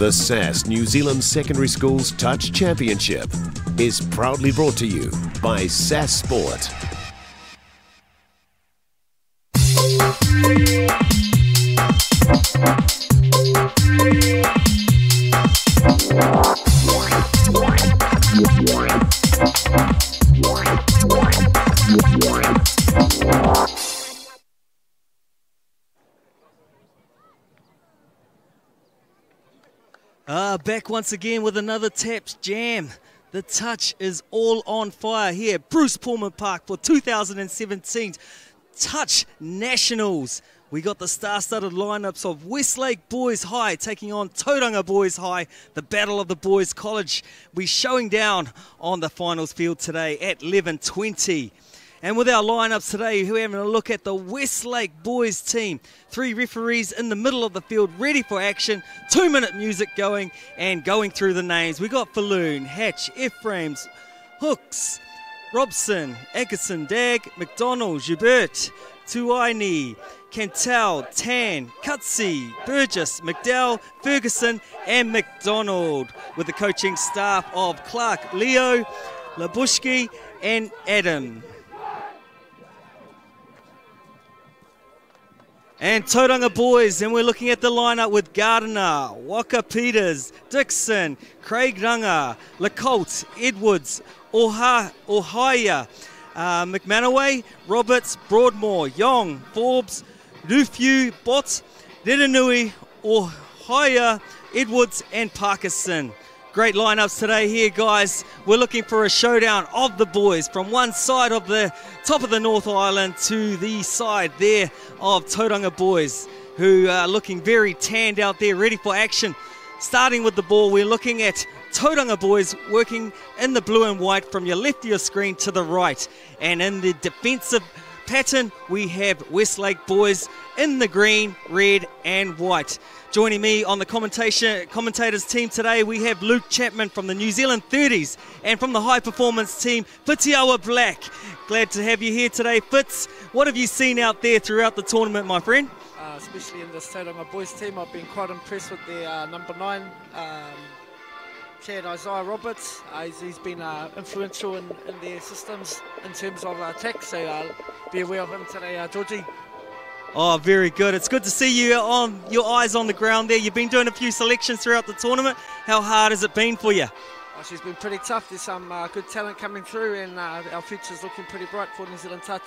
The SAS New Zealand Secondary Schools Touch Championship is proudly brought to you by SAS Sport. Back once again with another Taps Jam. The touch is all on fire here. Bruce Pulman Park for 2017 Touch Nationals. We got the star-studded lineups of Westlake Boys High taking on Tauranga Boys High, the battle of the Boys College. We're showing down on the finals field today at 11:20. And with our lineups today, we're having a look at the Westlake Boys team. 3 referees in the middle of the field, ready for action. 2-minute music going and going through the names. We got Falloon, Hatch, Ephraim's, Hooks, Robson, Eggerson, Dag, McDonald, Joubert, Tuaini, Cantel, Tan, Cutsey, Burgess, McDowell, Ferguson and McDonald. With the coaching staff of Clark, Leo, Labushki and Adam. And Tauranga Boys, and we're looking at the lineup with Gardiner, Waka Peters, Dixon, Craig Ranga, LeColt, Edwards, Ohaya, McManaway, Roberts, Broadmoor, Young, Forbes, Rufew, Bott, Redanui, Ohaya, Edwards and Parkinson. Great lineups today here, guys. We're looking for a showdown of the boys from one side of the top of the North Island to the side there of Tauranga Boys, who are looking very tanned out there, ready for action. Starting with the ball, we're looking at Tauranga Boys working in the blue and white from your left of your screen to the right. And in the defensive pattern, we have Westlake Boys in the green, red and white. Joining me on the commentators team today, we have Luke Chapman from the New Zealand 30s and from the high performance team, Whitiawa Black. Glad to have you here today, Fitz. What have you seen out there throughout the tournament, my friend? Especially in this Tauranga Boys team, I've been quite impressed with their number 9, Chad Isaiah Roberts. He's been influential in their systems in terms of attack, so be aware of him today, Georgie. Oh, very good. It's good to see you on your eyes on the ground there. You've been doing a few selections throughout the tournament. How hard has it been for you? She's been pretty tough. There's some good talent coming through, and our future's looking pretty bright for New Zealand Touch.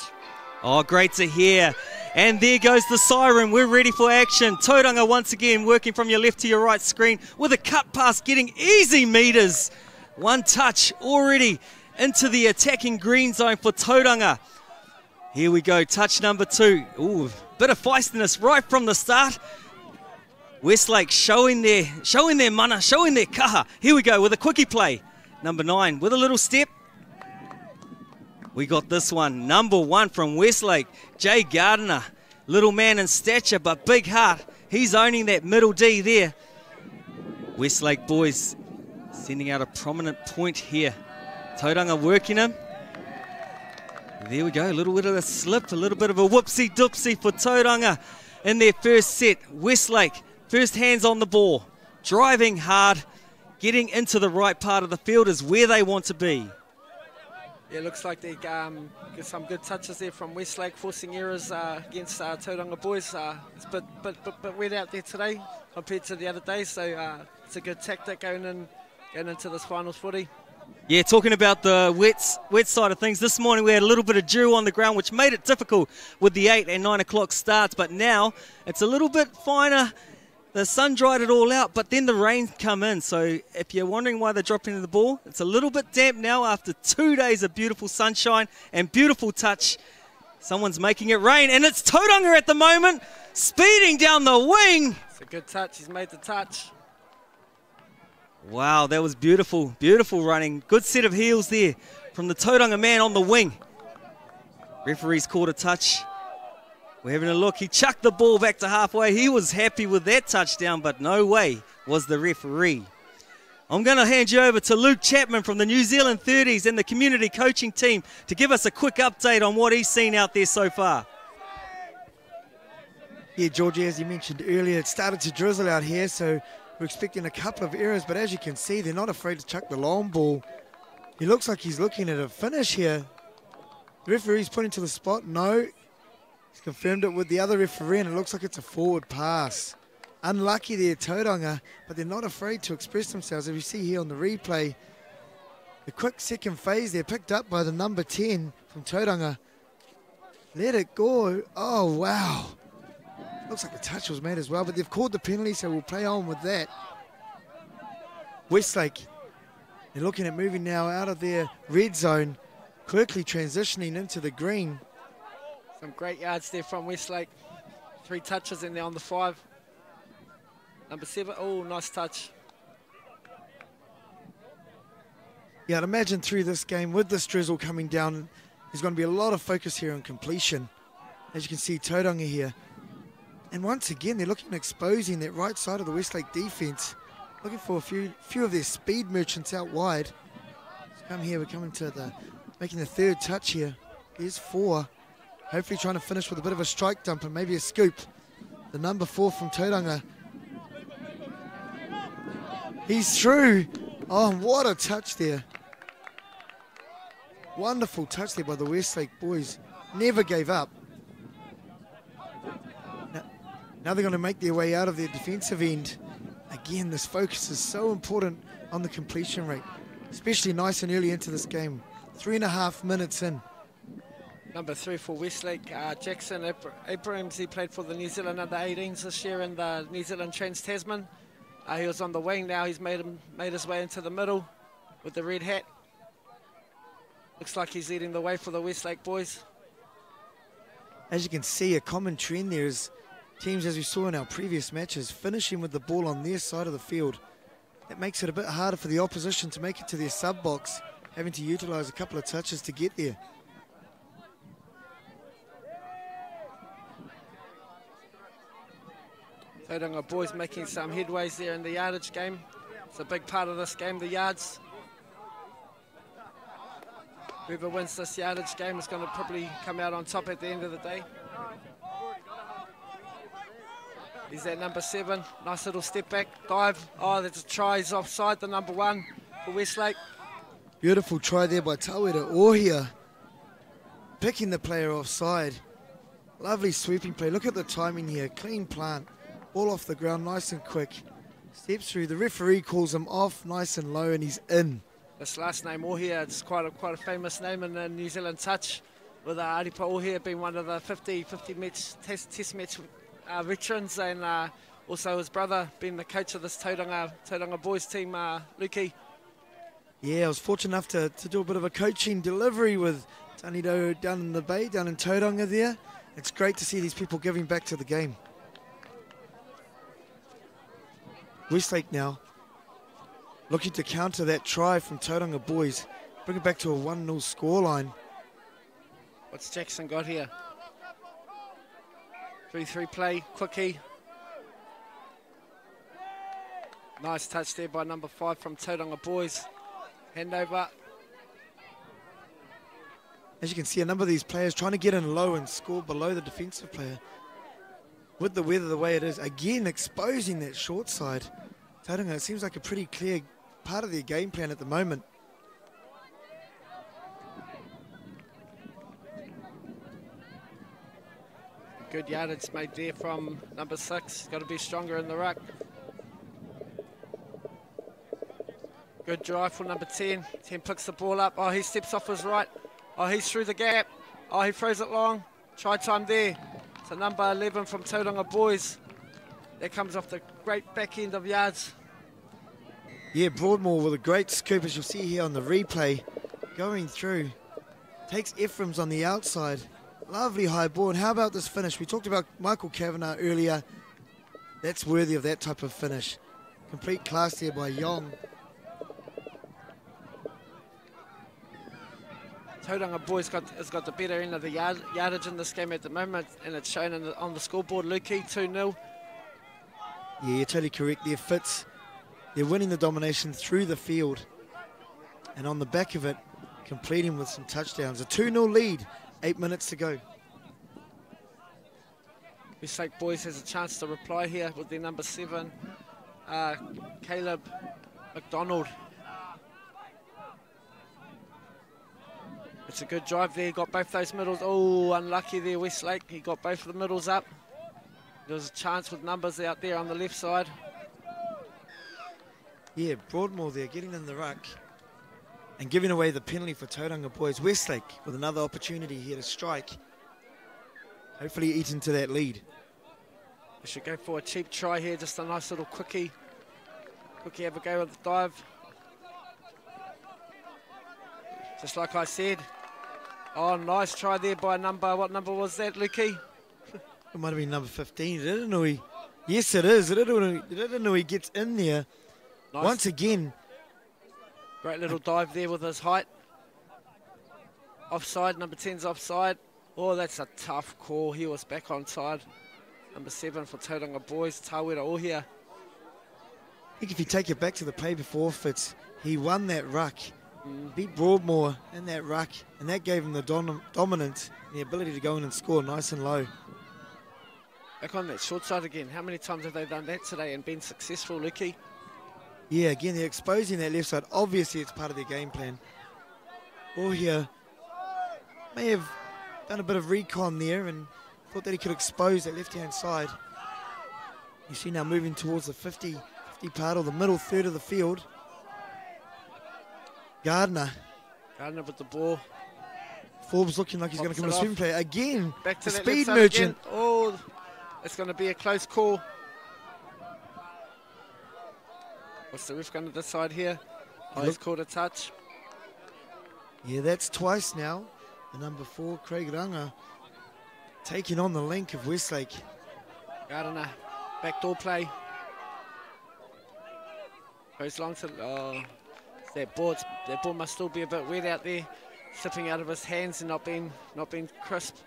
Oh, great to hear. And there goes the siren. We're ready for action. Tauranga once again working from your left to your right screen with a cut pass, getting easy meters. One touch already into the attacking green zone for Tauranga. Here we go, touch number 2. Ooh, bit of feistiness right from the start. Westlake showing their mana, showing their kaha. Here we go with a quickie play. Number 9 with a little step. We got this one, number 1 from Westlake, Jay Gardiner. Little man in stature, but big heart. He's owning that middle D there. Westlake Boys sending out a prominent point here. Tauranga working him. There we go, a little bit of a slip, a little bit of a whoopsie-doopsie for Tauranga in their first set. Westlake, first hands on the ball, driving hard, getting into the right part of the field is where they want to be. Yeah, looks like they get some good touches there from Westlake, forcing errors against Tauranga Boys. It's a bit wet out there today compared to the other day, so it's a good tactic going into this finals footy. Yeah, talking about the wet side of things, this morning we had a little bit of dew on the ground, which made it difficult with the 8 and 9 o'clock starts, but now it's a little bit finer. The sun dried it all out, but then the rain come in, so if you're wondering why they're dropping the ball, it's a little bit damp now after 2 days of beautiful sunshine and beautiful touch. Someone's making it rain, and it's Tauranga at the moment, speeding down the wing. It's a good touch, he's made the touch. Wow, that was beautiful, beautiful running. Good set of heels there from the Tauranga man on the wing. Referee's called a touch. We're having a look. He chucked the ball back to halfway. He was happy with that touchdown, but no way was the referee. I'm going to hand you over to Luke Chapman from the New Zealand 30s and the community coaching team to give us a quick update on what he's seen out there so far. Yeah, Georgie, as you mentioned earlier, it started to drizzle out here, so We're expecting a couple of errors, but as you can see, they're not afraid to chuck the long ball. He looks like he's looking at a finish here. The referee's pointing to the spot. No. He's confirmed it with the other referee, and it looks like it's a forward pass. Unlucky there, Tauranga, but they're not afraid to express themselves. As we see here on the replay, the quick second phase there picked up by the number 10 from Tauranga. Let it go. Oh, wow. Looks like a touch was made as well, but they've called the penalty, so we'll play on with that. Westlake, they're looking at moving now out of their red zone, quickly transitioning into the green. Some great yards there from Westlake. 3 touches in there on the 5. Number 7, oh, nice touch. Yeah, I'd imagine through this game, with this drizzle coming down, there's going to be a lot of focus here on completion. As you can see, Tauranga here. And once again, they're looking at exposing that right side of the Westlake defence, looking for a few of their speed merchants out wide. Let's come here, we're coming to making the 3rd touch here. There's 4. Hopefully trying to finish with a bit of a strike dump and maybe a scoop. The number 4 from Tauranga. He's through. Oh, what a touch there. Wonderful touch there by the Westlake boys. Never gave up. Now they're going to make their way out of their defensive end. Again, this focus is so important on the completion rate, especially nice and early into this game. 3.5 minutes in. Number 3 for Westlake, Jackson Abrams. He played for the New Zealand under-18s this year in the New Zealand Trans-Tasman. He was on the wing. Now he's made his way into the middle with the red hat. Looks like he's leading the way for the Westlake boys. As you can see, a common trend there is teams, as we saw in our previous matches, finishing with the ball on their side of the field. That makes it a bit harder for the opposition to make it to their sub-box, having to utilise a couple of touches to get there. Tauranga boys making some headways there in the yardage game. It's a big part of this game, the yards. Whoever wins this yardage game is going to probably come out on top at the end of the day. He's at number 7. Nice little step back, dive. Oh, that's a try. He's offside, the number 1 for Westlake. Beautiful try there by Tawera Ohia. Picking the player offside. Lovely sweeping play. Look at the timing here. Clean plant. Ball off the ground, nice and quick. Steps through. The referee calls him off, nice and low, and he's in. This last name, Ohia, it's quite a famous name in the New Zealand touch, with Aripa Ohia being one of the 50 match test match veterans, and also his brother being the coach of this Tauranga boys team, Luki. Yeah, I was fortunate enough to do a bit of a coaching delivery with Tanido down in the bay, down in Tauranga there. It's great to see these people giving back to the game. Westlake now looking to counter that try from Tauranga boys, bring it back to a 1-0 scoreline. What's Jackson got here? 3-3 play, quickie. Nice touch there by number 5 from Tauranga boys. Handover. As you can see, a number of these players trying to get in low and score below the defensive player. With the weather the way it is, again exposing that short side. Tauranga, it seems like a pretty clear part of their game plan at the moment. Good yardage made there from number 6. Got to be stronger in the ruck. Good drive for number 10. 10 picks the ball up. Oh, he steps off his right. Oh, he's through the gap. Oh, he throws it long. Try time there. So number 11 from Tauranga boys. That comes off the great back end of yards. Yeah, Broadmoor with a great scoop, as you'll see here on the replay. Going through. Takes Ephraim's on the outside. Lovely high ball. And how about this finish? We talked about Michael Kavanagh earlier. That's worthy of that type of finish. Complete class there by Yong. Tauranga boys has got the better end of the yardage in this game at the moment, and it's shown on the scoreboard. Lukey 2-0. Yeah, you're totally correct there, Fitz. They're winning the domination through the field. And on the back of it, completing with some touchdowns. A 2-0 lead, 8 minutes to go. Westlake boys has a chance to reply here with their number 7. Caleb McDonald. It's a good drive there, got both those middles. Oh, unlucky there, Westlake. He got both of the middles up. There was a chance with numbers out there on the left side. Yeah, Broadmoor there, getting in the ruck and giving away the penalty for Tauranga boys. Westlake with another opportunity here to strike. Hopefully eat into that lead. We should go for a cheap try here, just a nice little quickie. Quickie have a go with the dive. Just like I said. Oh, nice try there by number, what number was that, Lukey? It might have been number 15, Iranui. Yes, it is. Iranui gets in there. Nice. Once again. Great little dive there with his height. Offside, number 10's offside. Oh, that's a tough call. He was back on side. Number 7 for Tauranga boys, Tawera Ohia. I think if you take it back to the play before Fitz, he won that ruck, beat Broadmoor in that ruck, and that gave him the dominance and the ability to go in and score nice and low. Back on that short side again. How many times have they done that today and been successful, Lukey? Yeah, again, they're exposing that left side. Obviously, it's part of their game plan. Ohia may have done a bit of recon there and thought that he could expose that left-hand side. You see now moving towards the 50 part or the middle third of the field. Gardner with the ball. Forbes looking like he's going to come to swim play again. Back to the that speed left merchant. Again. Oh, it's going to be a close call. What's the ref going to decide here? Oh, he's called a touch. Yeah, that's twice now. The number 4, Craig Ranga, taking on the link of Westlake. Gardner, backdoor play. Goes long to, that ball must still be a bit wet out there, slipping out of his hands and not being crisp.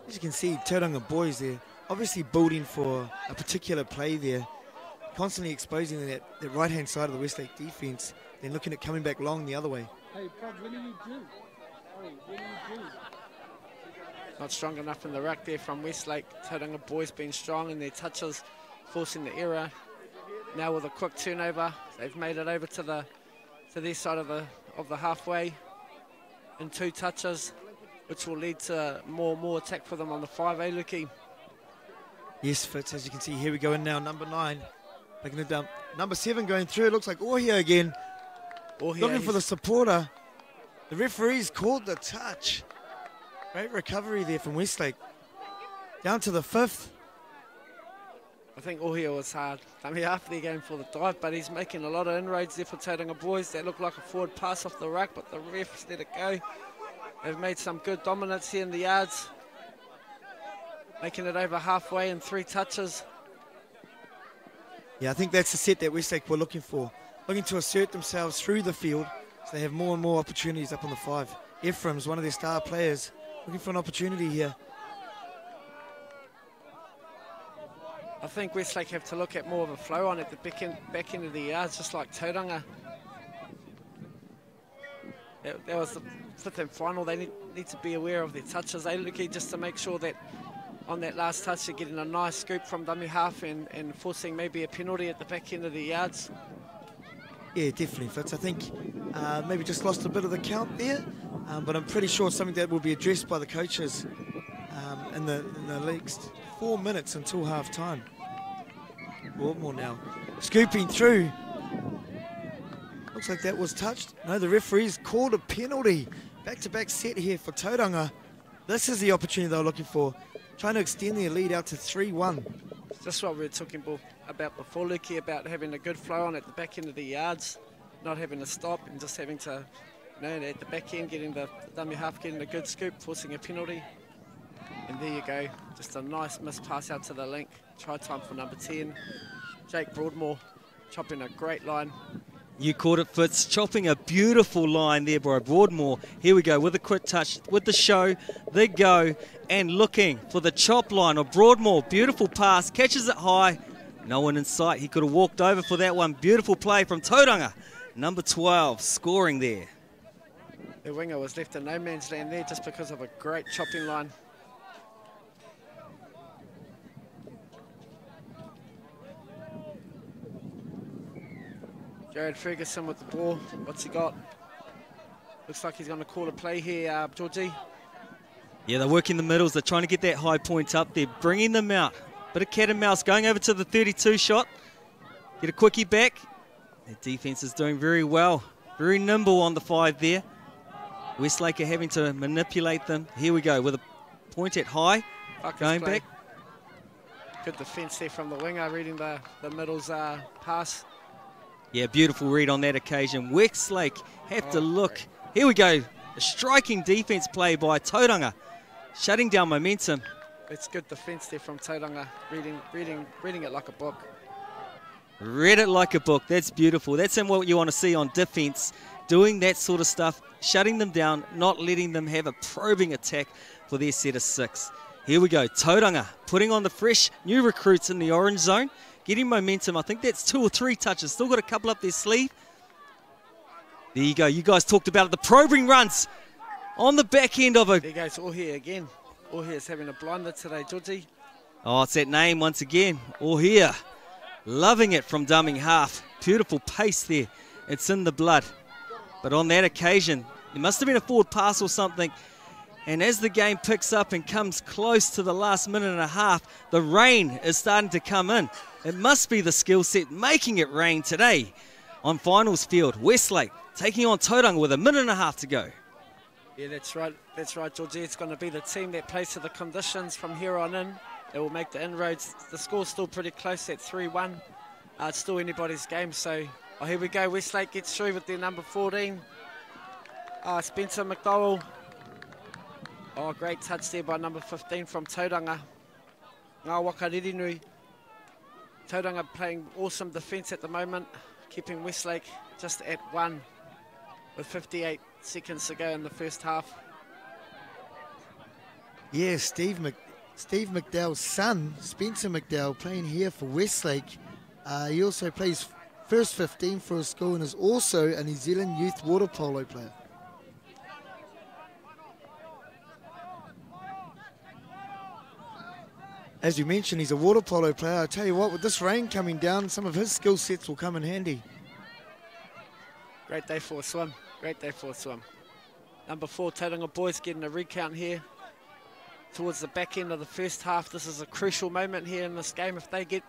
As you can see, Tauranga boys there, obviously building for a particular play there, constantly exposing that right-hand side of the Westlake defence, then looking at coming back long the other way. Hey, Prod, what do you do? What do you do? Not strong enough in the ruck there from Westlake. Tauranga boys being strong in their touches, forcing the error. Now with a quick turnover, they've made it over to their side of the halfway in 2 touches, which will lead to more attack for them on the 5A, Lukey. Yes, Fitz, as you can see, here we go in now, number 9. Making it down. Number 7 going through, it looks like Ohia again. Looking for the supporter. The referee's called the touch. Great recovery there from Westlake. Down to the 5th. I think Ohia was hard. I mean, after they're going for the dive, but he's making a lot of inroads there for Tauranga boys. That looked like a forward pass off the ruck, but the refs let it go. They've made some good dominance here in the yards. Making it over halfway in 3 touches. Yeah, I think that's the set that Westlake were looking for. Looking to assert themselves through the field so they have more and more opportunities up on the 5. Ephraim's one of their star players, looking for an opportunity here. I think Westlake have to look at more of a flow on at the back end of the yards, just like Tauranga. That was the 5th and final. They need to be aware of their touches. They looking just to make sure that on that last touch they're getting a nice scoop from dummy half and forcing maybe a penalty at the back end of the yards. Yeah, definitely, Fitz. I think maybe just lost a bit of the count there, but I'm pretty sure it's something that will be addressed by the coaches in the next 4 minutes until half time. Broadmoor now scooping through. Looks like that was touched. No, the referee's called a penalty. Back-to-back set here for Tauranga. This is the opportunity they were looking for. Trying to extend their lead out to 3-1. Just what we were talking about before, Lukey, about having a good flow on at the back end of the yards, not having to stop and just having to, at the back end, getting the dummy half, getting a good scoop, forcing a penalty. And there you go, just a nice missed pass out to the link. Try time for number 10, Jake Broadmoor, chopping a great line. You caught it, Fitz, chopping a beautiful line there by Broadmoor. Here we go with a quick touch, with the show, the go, and looking for the chop line of Broadmoor. Beautiful pass, catches it high. No one in sight. He could have walked over for that one. Beautiful play from Tauranga. Number 12, scoring there. The winger was left in no man's land there just because of a great chopping line. Jared Ferguson with the ball. What's he got? Looks like he's going to call a play here, Georgie. Yeah, they're working the middles. They're trying to get that high point up there, bringing them out. Bit of cat and mouse, going over to the 32 shot. Get a quickie back. The defense is doing very well. Very nimble on the 5 there. Westlake are having to manipulate them. Here we go with a point at high. Going back. Good defence there from the winger, reading the middle's pass. Yeah, beautiful read on that occasion. Westlake have to look. Great. Here we go. A striking defence play by Tauranga, shutting down momentum. It's good defence there from Tauranga, reading it like a book. Read it like a book. That's beautiful. That's what you want to see on defence, doing that sort of stuff, shutting them down, not letting them have a probing attack for their set of 6. Here we go. Tauranga putting on the fresh new recruits in the orange zone, getting momentum. I think that's 2 or 3 touches. Still got a couple up their sleeve. There you go. You guys talked about it. The probing runs on the back end of it. There goes Ohia again. Ohia's having a blinder today, Georgie. Oh, it's that name once again. Ohia. Loving it from dumbing half. Beautiful pace there. It's in the blood. But on that occasion, there must have been a forward pass or something. And as the game picks up and comes close to the last minute and a half, the rain is starting to come in. It must be the skill set making it rain today. On finals field, Westlake taking on Tauranga with a minute and a half to go. Yeah, that's right, Georgie. It's going to be the team that plays to the conditions from here on in. It will make the inroads. The score's still pretty close at 3-1. It's still anybody's game. So, here we go. Westlake gets through with their number 14. Spencer McDowell. Oh, great touch there by number 15 from Tauranga. Wakarerenui. Tauranga playing awesome defence at the moment, keeping Westlake just at 1 with 58 seconds to go in the first half. Yeah, Steve McDowell's son, Spencer McDowell, playing here for Westlake. He also plays first 15 for his school and is also a New Zealand youth water polo player. As you mentioned, he's a water polo player. I tell you what, with this rain coming down, some of his skill sets will come in handy. Great day for a swim. Great day for a swim. Number 4, Tauranga boys getting a recount here towards the back end of the first half. This is a crucial moment here in this game. If they get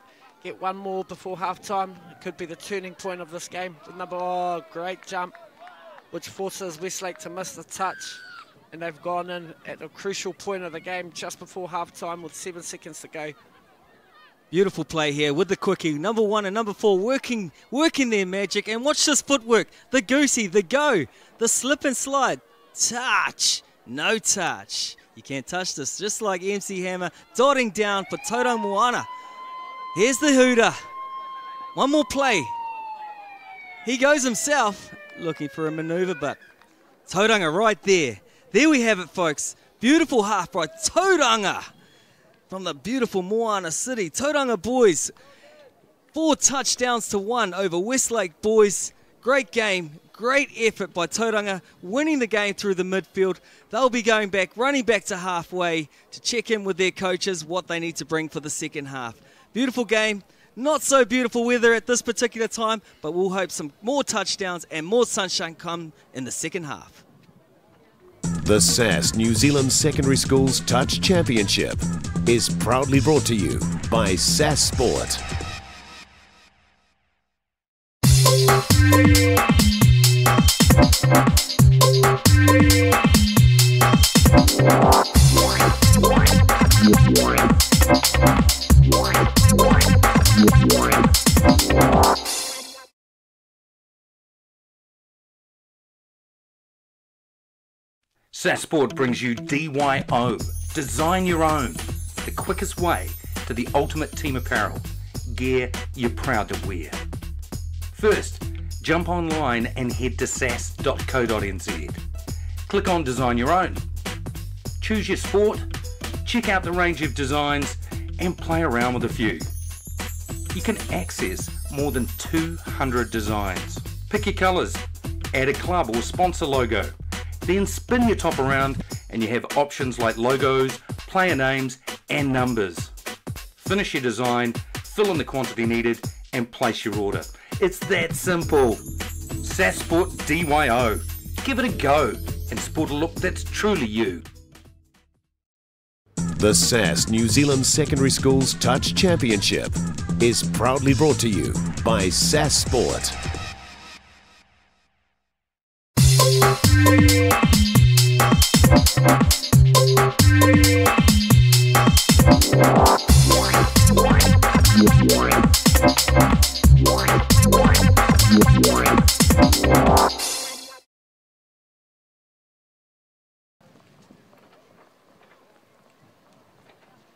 one more before half-time, it could be the turning point of this game. Great jump, which forces Westlake to miss the touch. And they've gone in at a crucial point of the game just before half-time with 7 seconds to go. Beautiful play here with the quickie. Number 1 and number 4 working their magic. And watch this footwork. The goosey, the go, the slip and slide. Touch. No touch. You can't touch this. Just like MC Hammer dotting down for Tauranga Moana. Here's the hooter. One more play. He goes himself looking for a manoeuvre, but Tauranga right there. There we have it, folks. Beautiful half by Tauranga from the beautiful Moana City. Tauranga boys, 4 touchdowns to 1 over Westlake boys. Great game, great effort by Tauranga, winning the game through the midfield. They'll be going back, running back to halfway to check in with their coaches what they need to bring for the second half. Beautiful game. Not so beautiful weather at this particular time, but we'll hope some more touchdowns and more sunshine come in the second half. The SAS New Zealand Secondary Schools Touch Championship is proudly brought to you by SAS Sport. SAS Sport brings you DYO, Design Your Own, the quickest way to the ultimate team apparel, gear you're proud to wear. First, jump online and head to sas.co.nz. Click on Design Your Own. Choose your sport, check out the range of designs and play around with a few. You can access more than 200 designs. Pick your colours, add a club or sponsor logo. Then spin your top around and you have options like logos, player names and numbers. Finish your design, fill in the quantity needed and place your order. It's that simple. SAS Sport DYO. Give it a go and sport a look that's truly you. The SAS New Zealand Secondary Schools Touch Championship is proudly brought to you by SAS Sport.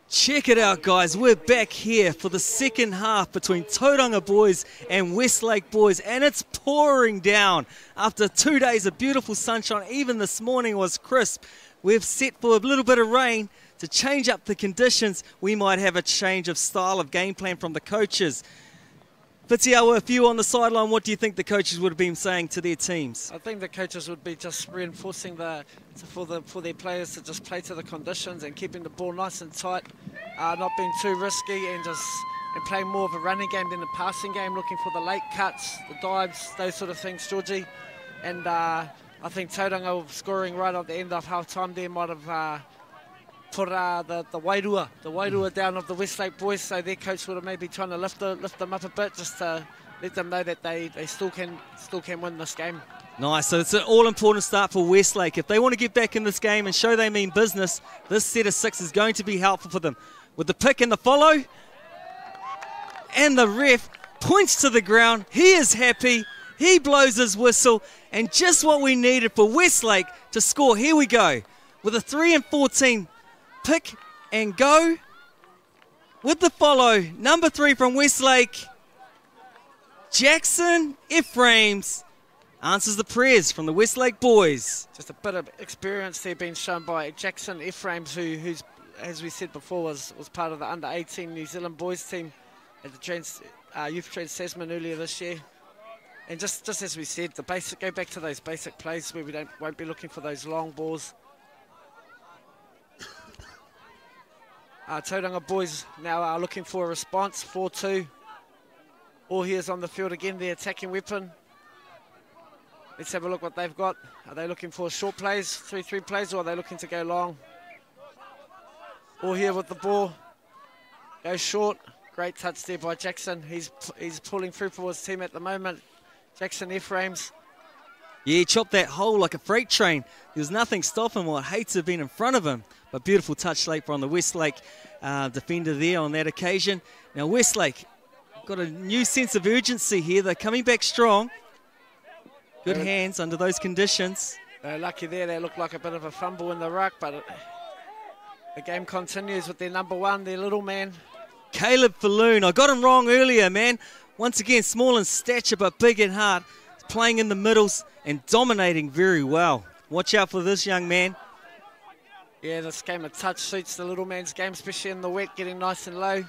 Check it out, guys. We're back here for the second half between Tauranga boys and Westlake boys, and it's pouring down. After 2 days of beautiful sunshine, even this morning was crisp. We've set for a little bit of rain to change up the conditions. We might have a change of style of game plan from the coaches. Fitziawa, if you on the sideline, what do you think the coaches would have been saying to their teams? I think the coaches would be just reinforcing for their players to just play to the conditions and keeping the ball nice and tight, not being too risky, and playing more of a running game than a passing game, looking for the late cuts, the dives, those sort of things, Georgie. And I think Tauranga scoring right at the end of half time there might have put the wairua down of the Westlake boys, so their coach would have maybe trying to lift them up a bit, just to let them know that they still can win this game. Nice, so it's an all-important start for Westlake. If they want to get back in this game and show they mean business, this set of 6 is going to be helpful for them. With the pick and the follow, and the ref points to the ground. He is happy, he blows his whistle, and just what we needed for Westlake to score. Here we go, with a 3 and 14 pick and go. With the follow, number 3 from Westlake, Jackson Ephraim's answers the prayers from the Westlake boys. Just a bit of experience there being shown by Jackson Ephraim's, who's, as we said before, was part of the under-18 New Zealand boys team at the Youth Trans Tasman earlier this year. And just as we said, go back to those basic plays where we won't be looking for those long balls. Tauranga boys now are looking for a response, 4-2. All here's on the field again, the attacking weapon. Let's have a look what they've got. Are they looking for short plays, 3-3 plays, or are they looking to go long? All here with the ball. Go short. Great touch there by Jackson. He's pulling through for his team at the moment. Jackson Ephraim's. Yeah, he chopped that hole like a freight train. There was nothing stopping what hates have been in front of him. But beautiful touch late from the Westlake defender there on that occasion. Now Westlake got a new sense of urgency here. They're coming back strong. Good hands under those conditions. They're lucky there. They look like a bit of a fumble in the ruck, but the game continues with their number 1, their little man. Caleb Falloon. I got him wrong earlier, man. Once again, small in stature but big in heart. Playing in the middles and dominating very well. Watch out for this young man. Yeah, this game of touch suits the little man's game, especially in the wet, getting nice and low.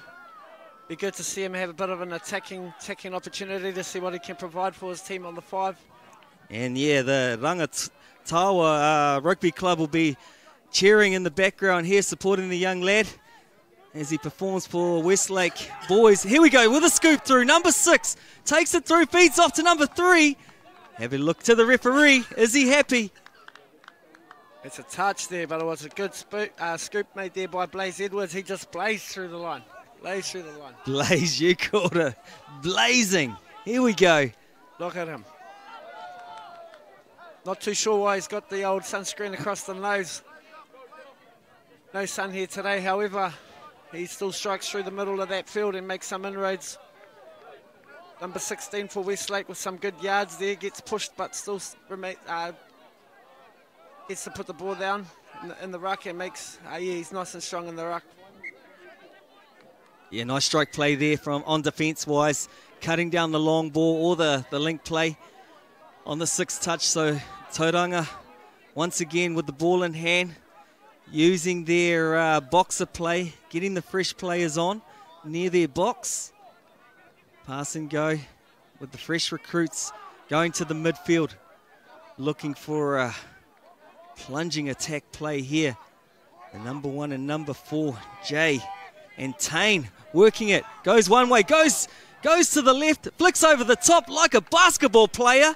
Be good to see him have a bit of an attacking opportunity to see what he can provide for his team on the 5. And yeah, the Rangatawa Rugby Club will be cheering in the background here, supporting the young lad as he performs for Westlake boys. Here we go with a scoop through. Number 6 takes it through, feeds off to number 3. Have a look to the referee. Is he happy? It's a touch there, but it was a good scoop made there by Blaze Edwards. He just blazed through the line. Blaze, you called it. Blazing. Here we go. Look at him. Not too sure why he's got the old sunscreen across the nose. No sun here today, however. He still strikes through the middle of that field and makes some inroads. Number 16 for Westlake with some good yards there. Gets pushed but still gets to put the ball down in the ruck and makes, yeah, he's nice and strong in the ruck. Yeah, nice strike play there from on defence-wise, cutting down the long ball or the link play on the 6th touch. So Tauranga, once again with the ball in hand, using their boxer play, getting the fresh players on near their box. Pass and go with the fresh recruits going to the midfield, looking for a plunging attack play here. The number 1 and number 4, Jay and Tane working it. Goes one way, goes Goes to the left, flicks over the top like a basketball player.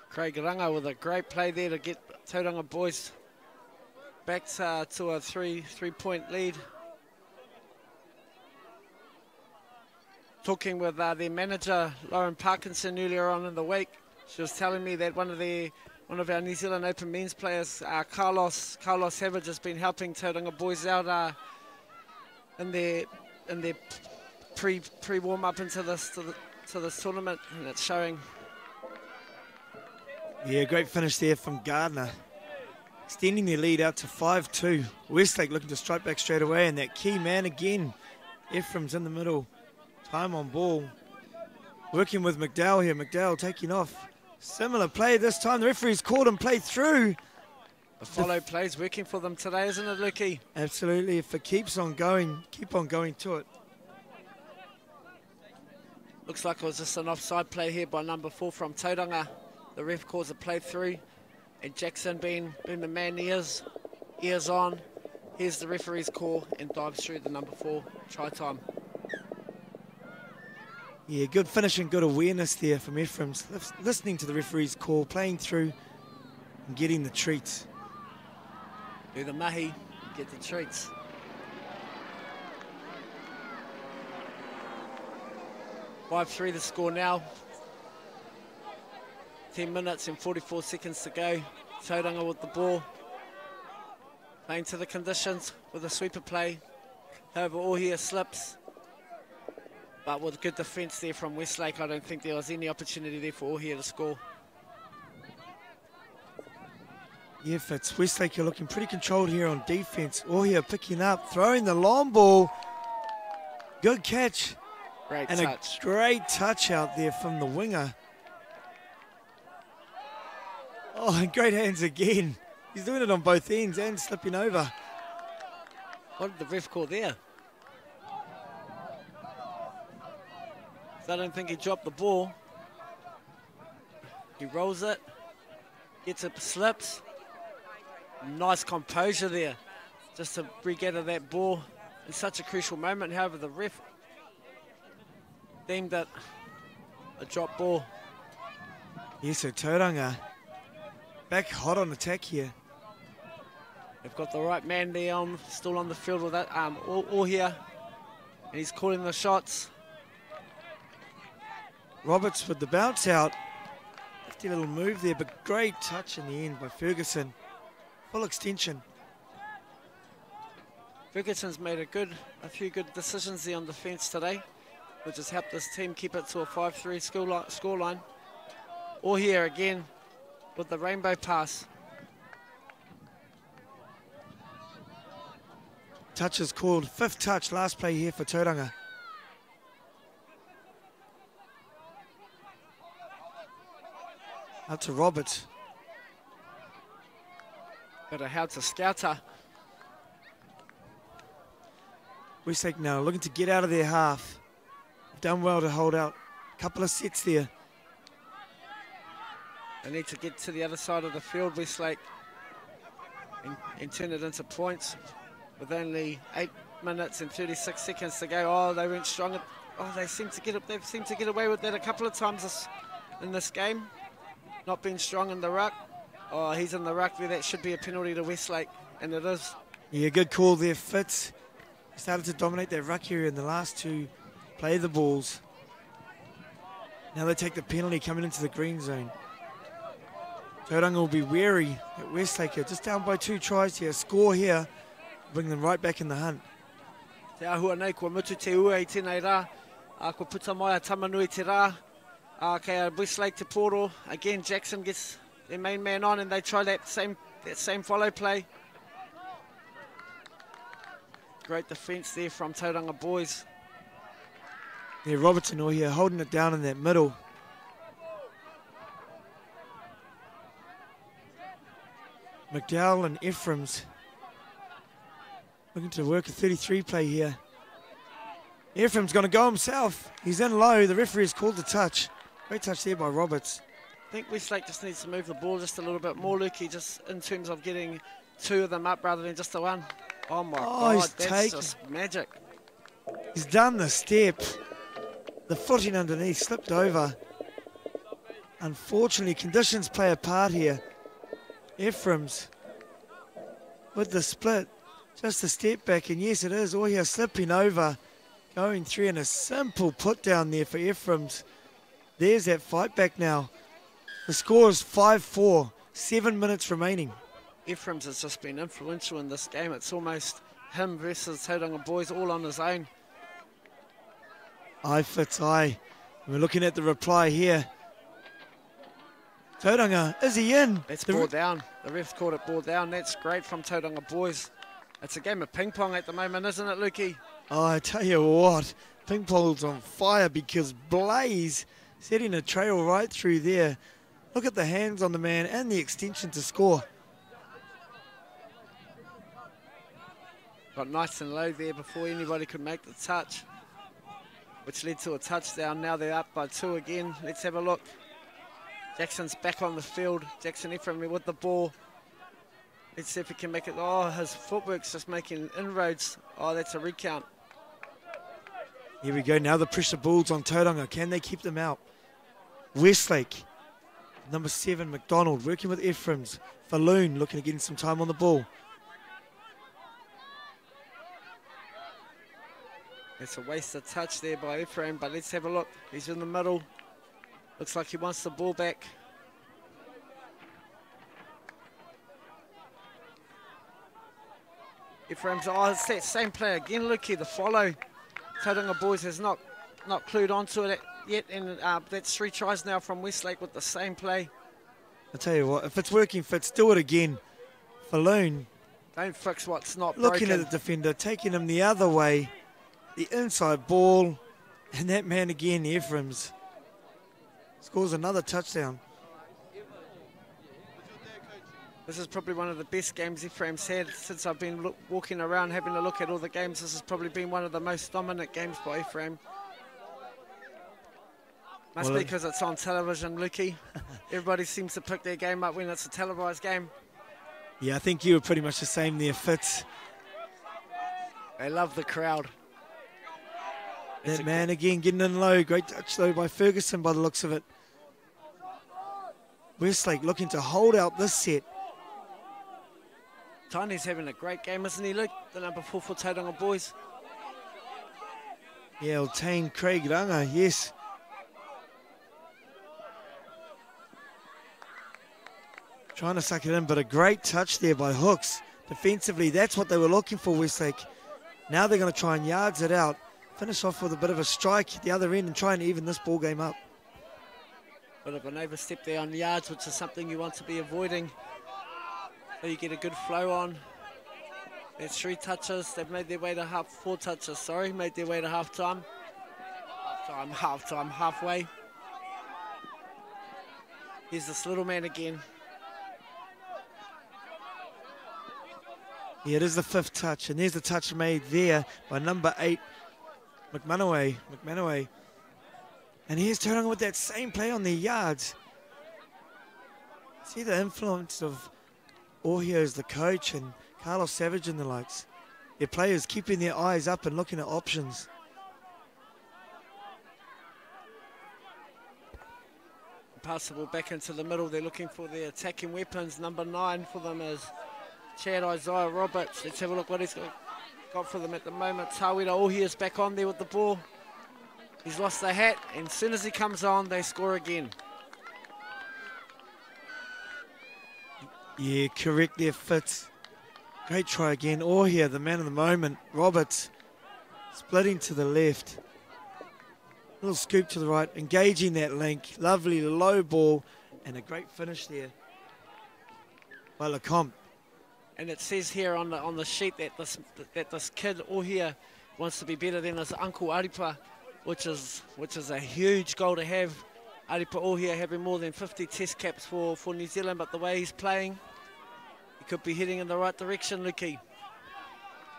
Craig Ranga with a great play there to get Tauranga boys back to a three-point lead. Talking with their manager, Lauren Parkinson, earlier on in the week, she was telling me that one of our New Zealand Open men's players, Carlos Savage, has been helping Tauranga boys out in their pre-warm up into this tournament, and it's showing. Yeah, great finish there from Gardner, extending their lead out to 5-2. Westlake looking to strike back straight away, and that key man again, Ephraim's in the middle. Time on ball. Working with McDowell here. McDowell taking off. Similar play this time. The referee's called and played through. The follow play's working for them today, isn't it, Lukey? Absolutely. If it keeps on going, keep on going to it. Looks like it was just an offside play here by number 4 from Tauranga. The ref calls a play through. And Jackson being the man he is, ears on. Here's the referee's call and dives through the number 4 try time. Yeah, good finish and good awareness there from Ephraim's. Listening to the referee's call, playing through and getting the treats. Do the mahi, get the treats. (5-3) the score now. 10 minutes and 44 seconds to go. Tauranga with the ball. Playing to the conditions with a sweeper play. However, all here slips. But with good defence there from Westlake, I don't think there was any opportunity there for all here to score. Yeah, Fitz, Westlake are looking pretty controlled here on defence. All here picking up, throwing the long ball. Good catch. Great and touch. A great touch out there from the winger. Oh, and great hands again. He's doing it on both ends and slipping over. What did the ref call there? I don't think he dropped the ball. He rolls it, gets it, slips. Nice composure there, just to regather that ball in such a crucial moment. However, the ref deemed it a drop ball. Yes, so Tauranga back hot on attack here. They've got the right man there still on the field with that all here, and he's calling the shots. Roberts with the bounce out. Nifty little move there, but great touch in the end by Ferguson. Full extension. Ferguson's made a few good decisions there on defence today, which has helped this team keep it to a 5-3 scoreline. All here again with the rainbow pass. Touch is called. 5th touch, last play here for Tauranga. Out to Roberts. But how to Scouter. Westlake now looking to get out of their half. Done well to hold out. A couple of sets there. They need to get to the other side of the field, Westlake, and turn it into points. With only 8 minutes and 36 seconds to go. Oh, they went strong. Oh, they seem to get away with that a couple of times in this game. Not being strong in the ruck. Oh, he's in the ruck there. That should be a penalty to Westlake, and it is. Yeah, good call there, Fitz. Started to dominate that ruck area in the last 2. Play the balls. Now they take the penalty coming into the green zone. Tauranga will be wary at Westlake. Just down by 2 tries here. Score here. Bring them right back in the hunt. Te ahua nei kua mutu te ua I tēnei rā. Kua puta mai a tamanui te rā. Kei Westlake te poro. Again, Jackson gets their main man on, and they try that same follow play. Great defence there from Tauranga boys. Yeah, Robertson all here holding it down in that middle. McDowell and Ephraim's looking to work a 33 play here. Ephraim's going to go himself. He's in low. The referee has called the touch. Great touch there by Roberts. I think Westlake just needs to move the ball just a little bit more, Lukey, just in terms of getting 2 of them up rather than just the one. Oh my God, that's just magic. He's done the step. The footing underneath slipped over. Unfortunately, conditions play a part here. Ephraim's with the split. Just a step back, and yes, it is. All here slipping over. Going through, and a simple put down there for Ephraim's. There's that fight back now. The score is 5-4, 7 minutes remaining. Ephraim's has just been influential in this game. It's almost him versus Tauranga boys all on his own. Eye fits eye. We're looking at the reply here. Tauranga, is he in? That's ball down. The ref called it ball down. That's great from Tauranga boys. It's a game of ping pong at the moment, isn't it, Lukey? Oh, I tell you what, ping pong's on fire because Blaze setting a trail right through there. Look at the hands on the man and the extension to score. Got nice and low there before anybody could make the touch, which led to a touchdown. Now they're up by 2 again. Let's have a look. Jackson's back on the field. Jackson Ephraim with the ball. Let's see if he can make it. Oh, his footwork's just making inroads. Oh, that's a recount. Here we go. Now the pressure builds on Tauranga. Can they keep them out? Westlake, number 7, McDonald, working with Ephraim's. Falloon looking to get some time on the ball. It's a wasted touch there by Ephraim, but let's have a look. He's in the middle. Looks like he wants the ball back. Ephraim's, oh, it's that same play again, Lukey, the follow. Tauranga boys has not clued onto it yet, and that's 3 tries now from Westlake with the same play. I'll tell you what, if it's working, Fitz, do it again. Falloon. Don't fix what's not looking broken. at the defender, taking him the other way. The inside ball, and that man again, Ephraim's, scores another touchdown. This is probably one of the best games Ephraim's had since I've been walking around having a look at all the games. This has probably been one of the most dominant games by Ephraim. Must be because it's on television, Lukey. Everybody seems to pick their game up when it's a televised game. Yeah, I think you were pretty much the same there, Fitz. They love the crowd. That man again getting in low. Great touch though by Ferguson by the looks of it. Westlake looking to hold out this set. Tiny's having a great game, isn't he, Luke? The number 4 for Tauranga boys. Yeah, Eltane Craig Ranga, yes. Trying to suck it in, but a great touch there by Hooks. Defensively, that's what they were looking for, Westlake. Now they're going to try and yards it out. Finish off with a bit of a strike at the other end and try and even this ball game up. Bit of an overstep there on the yards, which is something you want to be avoiding. So you get a good flow on. That's 3 touches. They've made their way to 4 touches, sorry. Made their way to half-time. Half-time, halfway. Here's this little man again. Yeah, it is the 5th touch, and there's the touch made there by number 8, McManaway. And here's Tauranga with that same play on their yards. See the influence of Ohio as the coach and Carlos Savage and the likes. Their players keeping their eyes up and looking at options. Pass the ball back into the middle. They're looking for their attacking weapons. Number 9 for them is Chad Isaiah Roberts. Let's have a look what he's got for them at the moment. Tawira Ohio's back on there with the ball. He's lost the hat, and as soon as he comes on, they score again. Yeah, correct there, Fitz. Great try again. Ohio, the man of the moment. Roberts splitting to the left. Little scoop to the right, engaging that link. Lovely low ball, and a great finish there by Lecomte. And it says here on the sheet that this kid Ohio wants to be better than his uncle Aripa, which is a huge goal to have. Aripa Ohio having more than 50 test caps for New Zealand, but the way he's playing, he could be heading in the right direction, Lukey.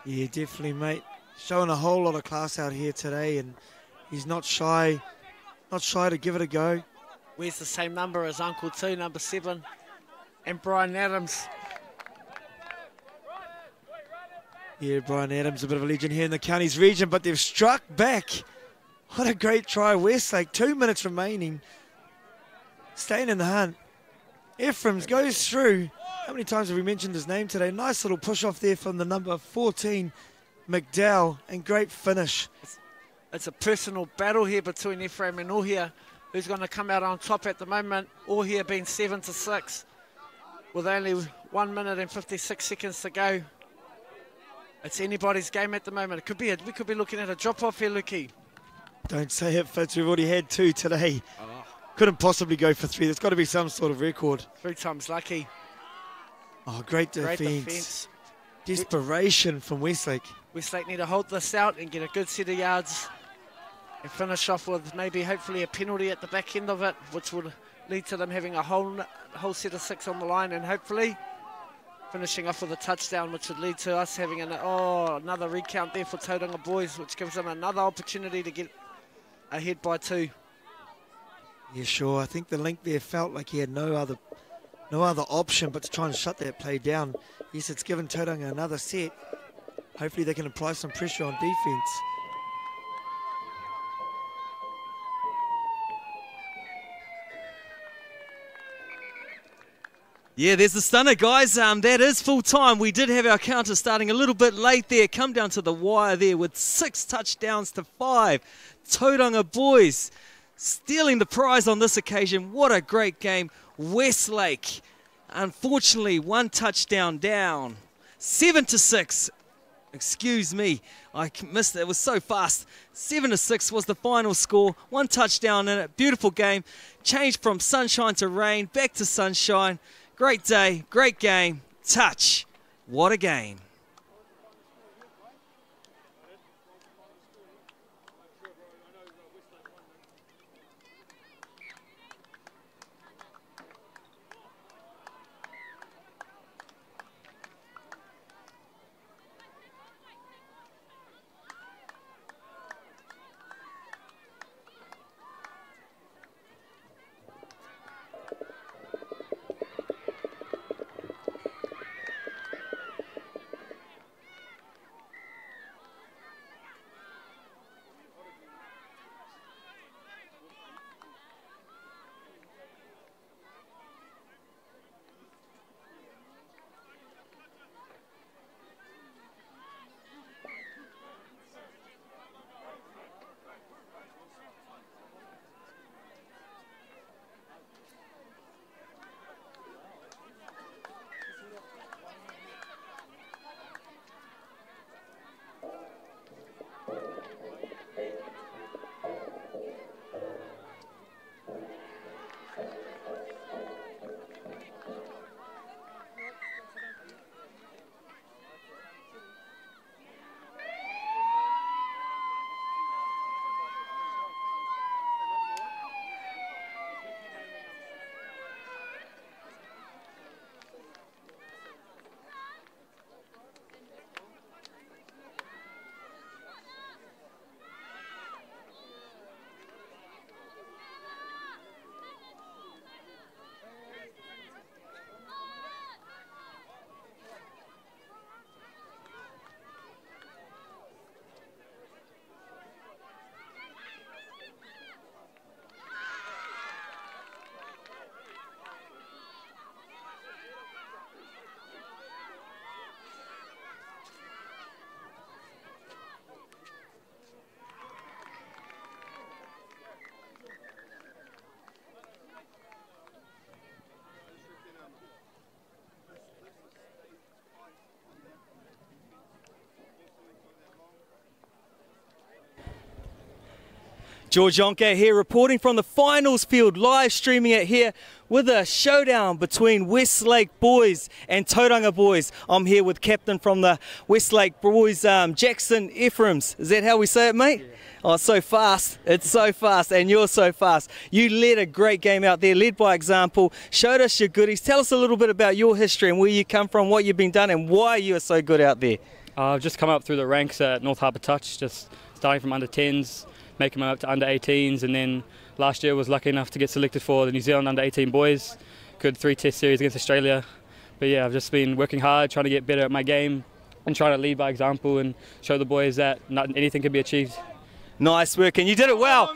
Yeah, definitely, mate. Showing a whole lot of class out here today, and he's not shy to give it a go. Wears the same number as Uncle too, number 7, and Brian Adams. Yeah, Brian Adams, a bit of a legend here in the counties region, but they've struck back. What a great try, Westlake. 2 minutes remaining. Staying in the hunt. Ephraim's goes through. How many times have we mentioned his name today? Nice little push off there from the number 14, McDowell, and great finish. It's a personal battle here between Ephraim and Ohia, who's going to come out on top at the moment. Ohia being 7-6 with only 1 minute and 56 seconds to go. It's anybody's game at the moment. We could be looking at a drop-off here, Lukey. Don't say it, Fitz. We've already had 2 today. Couldn't possibly go for 3. There's got to be some sort of record. 3 times lucky. Oh, great defence. Desperation from Westlake. Westlake need to hold this out and get a good set of yards and finish off with maybe hopefully a penalty at the back end of it, which would lead to them having a whole set of 6 on the line, and hopefully finishing off with a touchdown, which would lead to us having another recount there for Tauranga boys, which gives them another opportunity to get ahead by 2. Yeah, sure. I think the link there felt like he had no other option but to try and shut that play down. Yes, it's given Tauranga another set. Hopefully they can apply some pressure on defence. Yeah, there's the stunner, guys. That is full time. We did have our counter starting a little bit late there. Come down to the wire there with 6 touchdowns to 5. Tauranga boys stealing the prize on this occasion. What a great game. Westlake, unfortunately, 1 touchdown down. 7-6. Excuse me, I missed it. It was so fast. 7-6 was the final score. 1 touchdown in it. Beautiful game. Changed from sunshine to rain, back to sunshine. Great day, great game. Touch. What a game. George Yonke here reporting from the finals field, live streaming it here with a showdown between Westlake boys and Tauranga boys. I'm here with captain from the Westlake boys, Jackson Ephraims. Is that how we say it, mate? Yeah. Oh, it's so fast. It's so fast, and you're so fast. You led a great game out there, led by example, showed us your goodies. Tell us a little bit about your history and where you come from, what you've been done, and why you are so good out there. I've just come up through the ranks at North Harbour Touch, just starting from under 10s, making my way up to under 18s, and then last year was lucky enough to get selected for the New Zealand under 18 boys. Good 3 test series against Australia. But yeah, I've just been working hard, trying to get better at my game, and try to lead by example and show the boys that not anything can be achieved. Nice work, and you did it well.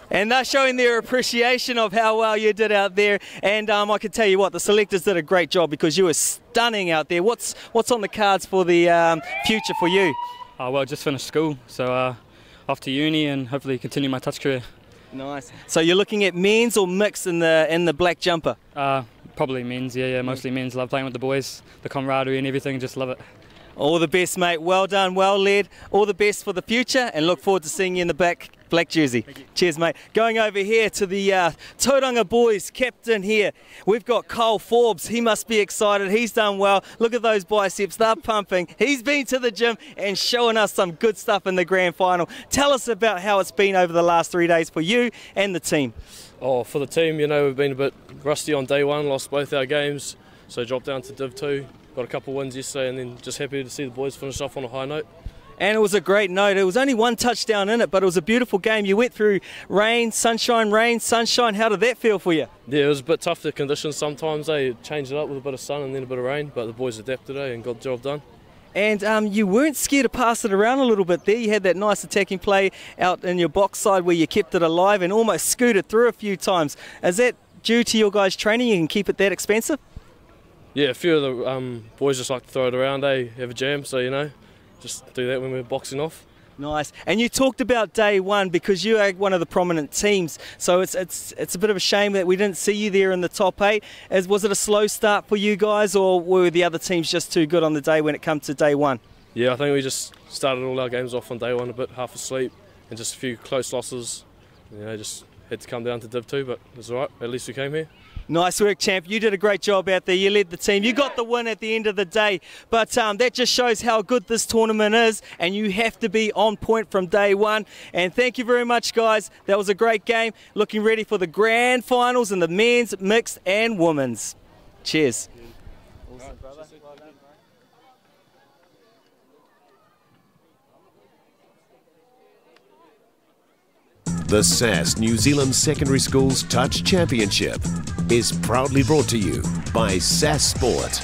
And they're showing their appreciation of how well you did out there. And I can tell you what, the selectors did a great job because you were stunning out there. What's on the cards for the future for you? Well, just finished school, so off to uni and hopefully continue my touch career. Nice. So you're looking at men's or mixed in the black jumper? Probably men's, yeah, mostly men's. Love playing with the boys, the camaraderie and everything, just love it. All the best, mate. Well done, well led. All the best for the future, and look forward to seeing you in the black jersey. Cheers, mate. Going over here to the Tauranga boys captain here. We've got Cole Forbes. He must be excited. He's done well. Look at those biceps. They're pumping. He's been to the gym and showing us some good stuff in the grand final. Tell us about how it's been over the last 3 days for you and the team. Oh, for the team, you know, we've been a bit rusty on day one, lost both our games, so dropped down to Div 2. Got a couple wins yesterday, and then just happy to see the boys finish off on a high note. And it was a great note. It was only one touchdown in it, but it was a beautiful game. You went through rain, sunshine. How did that feel for you? Yeah, it was a bit tough, the conditions sometimes. They changed it up with a bit of sun and then a bit of rain, but the boys adapted today and got the job done. And you weren't scared to pass it around a little bit there. You had that nice attacking play out in your box side where you kept it alive and almost scooted through a few times. Is that due to your guys' training? You can keep it that expensive? Yeah, a few of the boys just like to throw it around, have a jam, so, you know, just do that when we're boxing off. Nice. And you talked about day one because you are one of the prominent teams, so it's a bit of a shame that we didn't see you there in the top 8. Was it a slow start for you guys, or were the other teams just too good on the day when it comes to day one? Yeah, I think we just started all our games off on day one a bit half asleep and just a few close losses. You know, just had to come down to Div 2, but it's all right, at least we came here. Nice work, champ. You did a great job out there. You led the team. You got the win at the end of the day. But that just shows how good this tournament is, and you have to be on point from day one. And thank you very much, guys. That was a great game. Looking ready for the grand finals in the men's, mixed and women's. Cheers. Awesome, brother. Well done, bro. The SAS New Zealand Secondary Schools Touch Championship is proudly brought to you by SAS Sport.